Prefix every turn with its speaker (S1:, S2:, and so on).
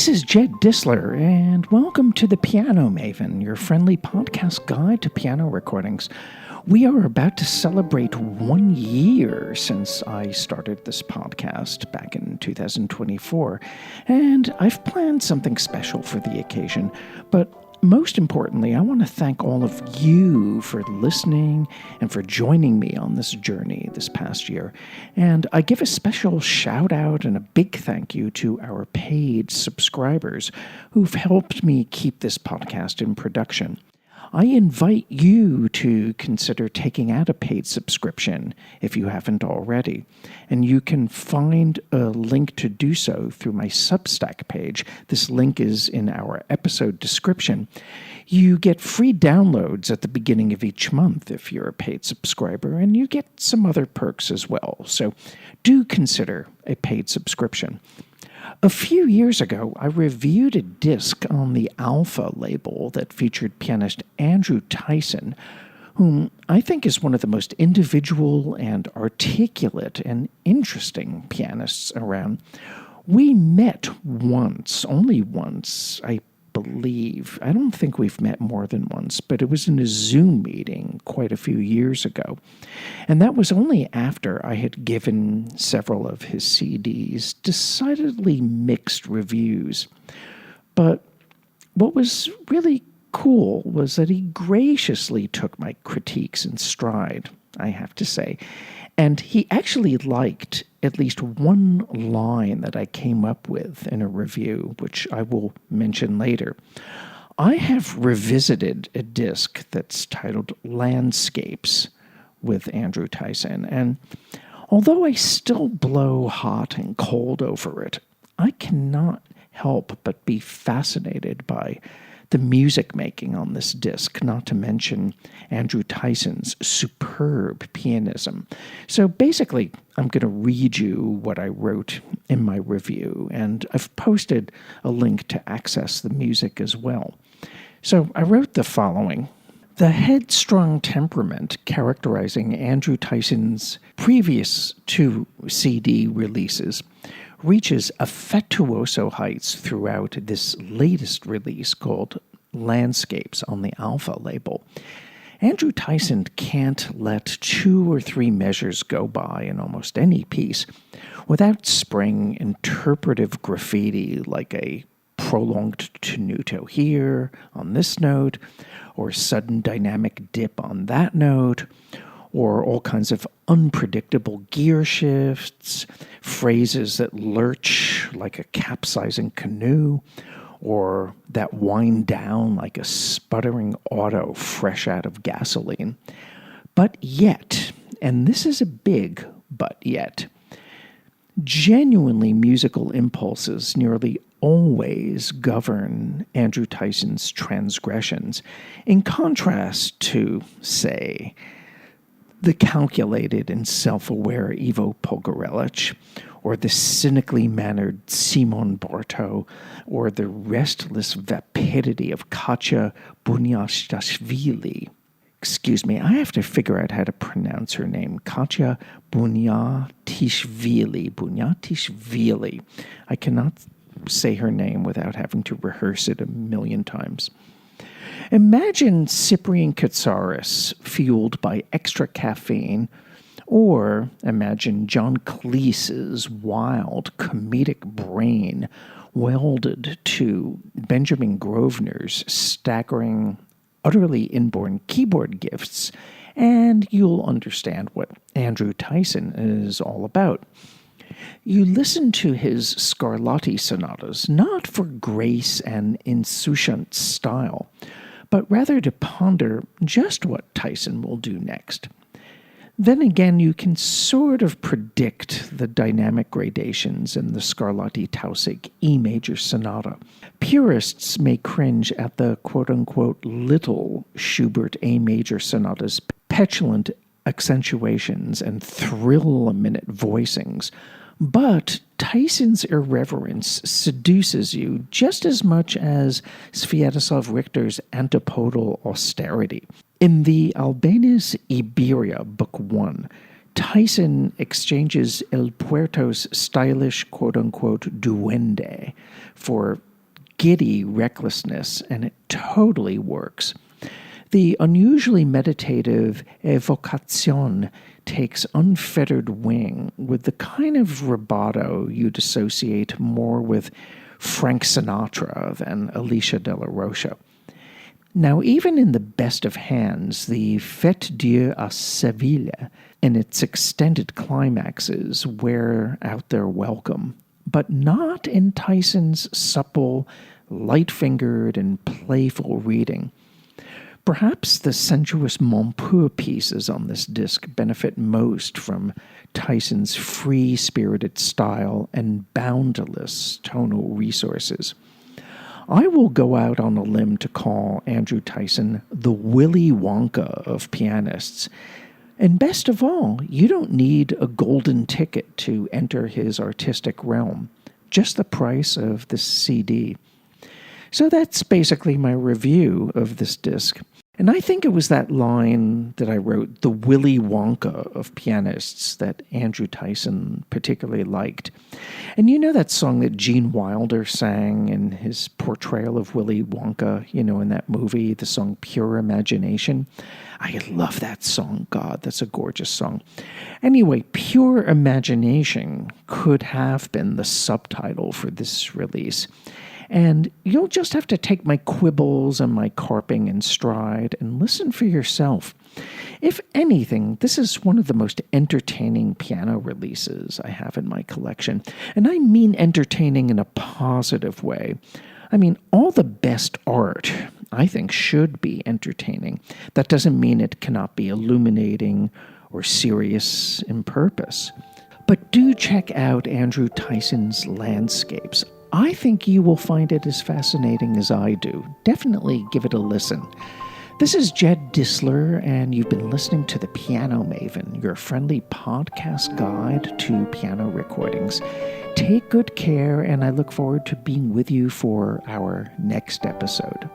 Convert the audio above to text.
S1: This is Jed Disler, and welcome to the Piano Maven, your friendly podcast guide to piano recordings. We are about to celebrate 1 year since I started this podcast back in 2024, and I've planned something special for the occasion, but most importantly, I want to thank all of you for listening and for joining me on this journey this past year. And I give a special shout out and a big thank you to our paid subscribers who've helped me keep this podcast in production. I invite you to consider taking out a paid subscription if you haven't already, and you can find a link to do so through my Substack page. This link is in our episode description. You get free downloads at the beginning of each month if you're a paid subscriber, and you get some other perks as well, so do consider a paid subscription. A few years ago, I reviewed a disc on the Alpha label that featured pianist Andrew Tyson, whom I think is one of the most individual and articulate and interesting pianists around. We met once, only once, I believe. I don't think we've met more than once, but it was in a Zoom meeting quite a few years ago. And that was only after I had given several of his CDs decidedly mixed reviews. But what was really cool was that he graciously took my critiques in stride, I have to say. And he actually liked at least one line that I came up with in a review, which I will mention later. I have revisited a disc that's titled Landscapes with Andrew Tyson, and although I still blow hot and cold over it, I cannot help but be fascinated by the music making on this disc, not to mention Andrew Tyson's superb pianism. So basically, I'm going to read you what I wrote in my review, and I've posted a link to access the music as well. So I wrote the following. The headstrong temperament characterizing Andrew Tyson's previous two CD releases reaches affettuoso heights throughout this latest release called Landscapes on the Alpha label. Andrew Tyson can't let 2 or 3 measures go by in almost any piece without spraying interpretive graffiti like a prolonged tenuto here on this note, or sudden dynamic dip on that note, or all kinds of unpredictable gear shifts, phrases that lurch like a capsizing canoe, or that wind down like a sputtering auto fresh out of gasoline. But yet, and this is a big but yet, genuinely musical impulses nearly always govern Andrew Tyson's transgressions, in contrast to, say, the calculated and self-aware Ivo Pogorelich, or the cynically mannered Simon Bartow, or the restless vapidity of Katya Bunyashvili. Excuse me, I have to figure out how to pronounce her name. Katya Bunyashvili. I cannot say her name without having to rehearse it 1,000,000 times. Imagine Cyprian Katsaris fueled by extra caffeine, or imagine John Cleese's wild comedic brain welded to Benjamin Grosvenor's staggering, utterly inborn keyboard gifts, and you'll understand what Andrew Tyson is all about. You listen to his Scarlatti sonatas not for grace and insouciant style, but rather to ponder just what Tyson will do next. Then again, you can sort of predict the dynamic gradations in the Scarlatti-Tausig E major sonata. Purists may cringe at the quote-unquote little Schubert A major sonata's petulant accentuations and thrill-a-minute voicings, but Tyson's irreverence seduces you just as much as Sviatoslav Richter's antipodal austerity. In the Albanese Iberia, Book 1, Tyson exchanges El Puerto's stylish quote-unquote duende for giddy recklessness, and it totally works. The unusually meditative evocazione takes unfettered wing with the kind of rubato you'd associate more with Frank Sinatra than Alicia de la Rocha. Now, even in the best of hands, the Fête Dieu à Seville and its extended climaxes wear out their welcome, but not in Tyson's supple, light-fingered, and playful reading. Perhaps the sensuous Montpur pieces on this disc benefit most from Tyson's free-spirited style and boundless tonal resources. I will go out on a limb to call Andrew Tyson the Willy Wonka of pianists. And best of all, you don't need a golden ticket to enter his artistic realm, just the price of this CD. So that's basically my review of this disc. And I think it was that line that I wrote, the Willy Wonka of pianists, that Andrew Tyson particularly liked. And you know that song that Gene Wilder sang in his portrayal of Willy Wonka, in that movie, the song Pure Imagination? I love that song. God, that's a gorgeous song. Anyway, Pure Imagination could have been the subtitle for this release. And you'll just have to take my quibbles and my carping in stride and listen for yourself. If anything, this is one of the most entertaining piano releases I have in my collection. And I mean entertaining in a positive way. I mean, all the best art, I think, should be entertaining. That doesn't mean it cannot be illuminating or serious in purpose. But do check out Andrew Tyson's landscapes. I think you will find it as fascinating as I do. Definitely give it a listen. This is Jed Disler, and you've been listening to The Piano Maven, your friendly podcast guide to piano recordings. Take good care, and I look forward to being with you for our next episode.